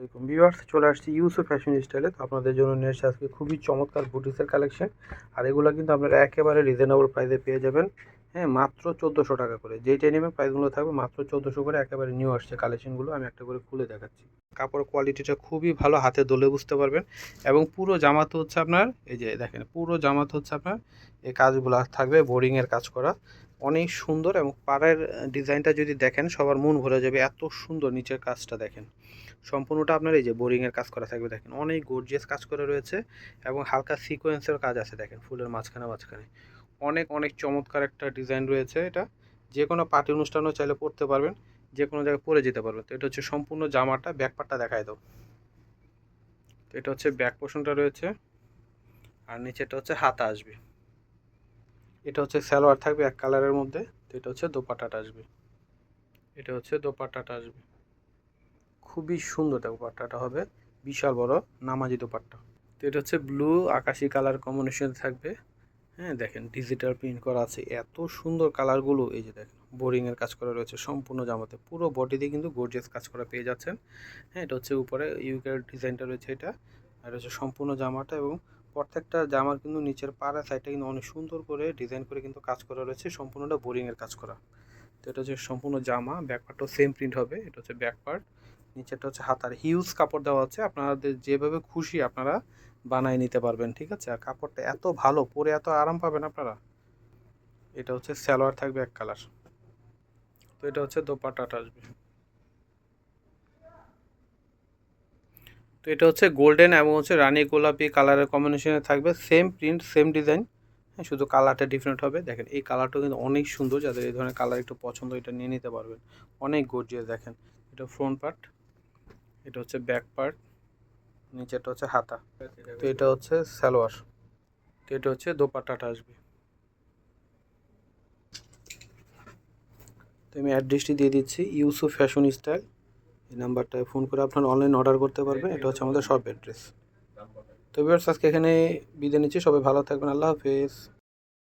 Viewers, চলে আসছি Yusuf fashion স্টাইলে। তো আপনাদের জন্য নিয়ে এসেছি আজকে খুবই চমৎকার বুটিক্সের কালেকশন। আর এগুলো কিন্তু আপনারা একেবারে রিজনেবল প্রাইসে পেয়ে যাবেন। হ্যাঁ, মাত্র 1400 টাকা করে। যেইটাই নেবেন প্রাইসগুলো থাকবে মাত্র 1400 করে। একেবারে নিউ আসছে কালেকশনগুলো, আমি একটা করে খুলে দেখাচ্ছি। কাপড় কোয়ালিটিটা খুবই ভালো, হাতে দলে বুঝতে পারবেন। এবং পুরো জামাতে হচ্ছে আপনার, এই যে দেখেন, পুরো জামাতে হচ্ছে আপনার এই কাজগুলো থাকবে, বোরিংয়ের কাজ করা, অনেক সুন্দর। এবং পাড়ের ডিজাইনটা যদি দেখেন সবার মন ভরে যাবে, এত সুন্দর নিচের কাজটা দেখেন। সম্পূর্ণটা আপনার এই যে বোরিংয়ের কাজ করা থাকবে, দেখেন অনেক গর্জিয়াস কাজ করা রয়েছে। এবং হালকা সিকোয়েন্সের কাজ আছে, দেখেন ফুলের মাঝখানে মাঝখানে অনেক অনেক চমৎকার একটা ডিজাইন রয়েছে। এটা যে কোনো পার্টি অনুষ্ঠানও চাইলে পরতে পারবেন, যে কোনো জায়গায় পরে যেতে পারবেন। তো এটা হচ্ছে সম্পূর্ণ জামাটা, ব্যাক পার্টটা দেখায় দাও। তো এটা হচ্ছে ব্যাক পোর্শনটা রয়েছে, আর নিচেটা হচ্ছে হাতা আসবে। এটা হচ্ছে সালোয়ার থাকবে এক কালারের মধ্যে। তো এটা হচ্ছে দোপাট্টাটা আসবে, এটা হচ্ছে দোপাট্টাটা আসবে। খুবই সুন্দর দোপাট্টাটা হবে, বিশাল বড় নামাজি দোপাট্টা। তো এটা হচ্ছে ব্লু আকাশি কালার কম্বিনেশন থাকবে। হ্যাঁ, দেখেন ডিজিটাল প্রিন্ট করা আছে, এত সুন্দর কালারগুলো। এই যে দেখেন বোরিংয়ের কাজ করা রয়েছে সম্পূর্ণ জামাতে, পুরো বডিতে কিন্তু গর্জিয়াস কাজ করা পেয়ে যাচ্ছেন। হ্যাঁ, এটা হচ্ছে উপরে ইউকের ডিজাইনটা রয়েছে এটা। আর হচ্ছে সম্পূর্ণ জামাটা, এবং প্রত্যেকটা জামার কিন্তু নিচের পাড়া সাইডটা কিন্তু অনেক সুন্দর করে ডিজাইন করে কিন্তু কাজ করা রয়েছে, সম্পূর্ণটা বোরিংয়ের কাজ করা। তো এটা হচ্ছে সম্পূর্ণ জামা, ব্যাক পার্টও সেম প্রিন্ট হবে। এটা হচ্ছে ব্যাক পার্ট, নিচেরটা হচ্ছে হাতার হিউজ কাপড় দেওয়া আছে, আপনাদের যেভাবে খুশি আপনারা বানায় নিতে পারবেন, ঠিক আছে। আর কাপড়টা এত ভালো, পরে এত আরাম পাবেন আপনারা। এটা হচ্ছে সালোয়ার থাকবে এক কালার। তো এটা হচ্ছে দোপাট্টাটা আসবে। তো এটা হচ্ছে গোল্ডেন এবং হচ্ছে রানী গোলাপি কালারের কম্বিনেশনে থাকবে, সেম প্রিন্ট সেম ডিজাইন। হ্যাঁ, শুধু কালারটা ডিফারেন্ট হবে। দেখেন এই কালারটা কিন্তু অনেক সুন্দর, যাদের এই ধরনের কালার একটু পছন্দ এটা নিয়ে নিতে পারবেন, অনেক গর্জিয়াস। দেখেন এটা ফ্রন্ট পার্ট, এটা হচ্ছে ব্যাক পার্ট, নিচেটা হচ্ছে হাতা। তো এটা হচ্ছে সালোয়ার। তো এটা হচ্ছে দোপাট্টাটা আসবে। তো আমি অ্যাড্রেসটি দিয়ে দিচ্ছি, ইউসুফ ফ্যাশন স্টাইল। এই নাম্বারটায় ফোন করে আপনারা অনলাইন অর্ডার করতে পারবেন। এটা হচ্ছে আমাদের শপ অ্যাড্রেস। তো ভিউয়ার্স, আজকে এখানে বিদায় নিচ্ছি, সবাই ভালো থাকবেন, আল্লাহ হাফেজ।